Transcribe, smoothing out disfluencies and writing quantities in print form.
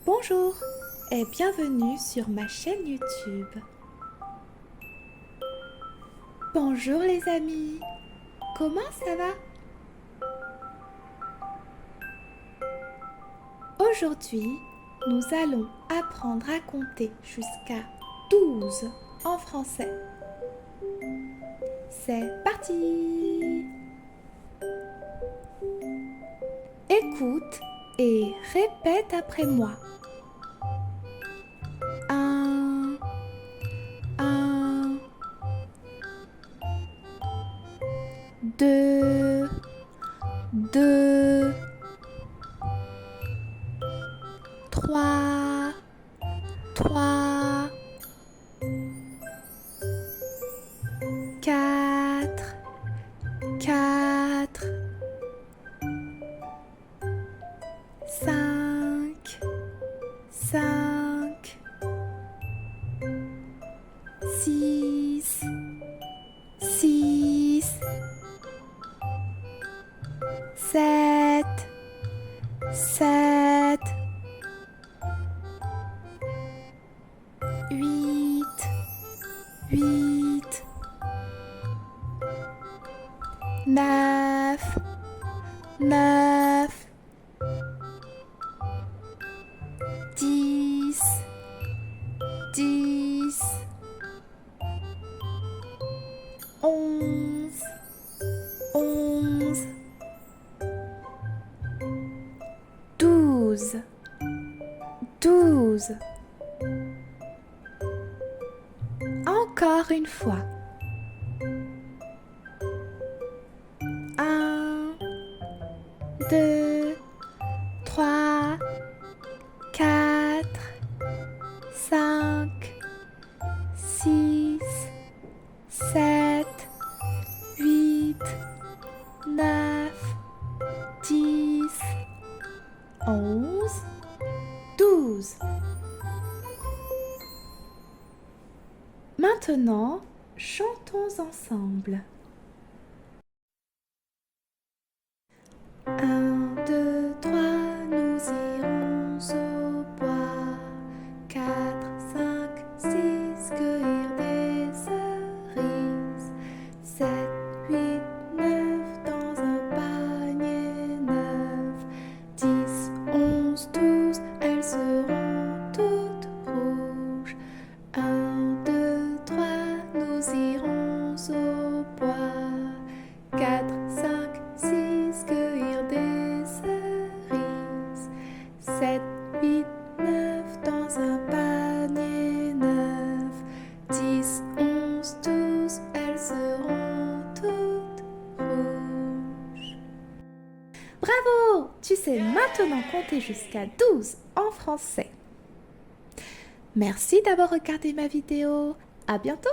Bonjour et bienvenue sur ma chaîne YouTube. Bonjour les amis, comment ça va? Aujourd'hui, nous allons apprendre à compter jusqu'à 12 en français. C'est parti! Écoute et répète après moi. 1, 1, 2, 2, 3, 3, 4, 4, 5, 5, 6, 6, 7, 7, 8, 8, 9, 9, 10, 10, 11, 11, 12, 12. Encore une fois. 1, 2, 3, 4, 5, 6, 7, 8, 9, 10, 11, 12. Maintenant, chantons ensemble. 1, 2, 3, nous irons au bois. 4, 5, 6, cueillir des cerises. 7, 8, 9, dans un panier neuf. 10, 11, 12, elles seront toutes rouges. 1, 2, 3, nous irons au bois. 4, 5, 6, cueillir des cerises. 7, 8, 9, dans un panier neuf. 10, 11, 12, elles seront toutes rouges. Bravo! Tu sais maintenant compter jusqu'à 12 en français. Merci d'avoir regardé ma vidéo. À bientôt!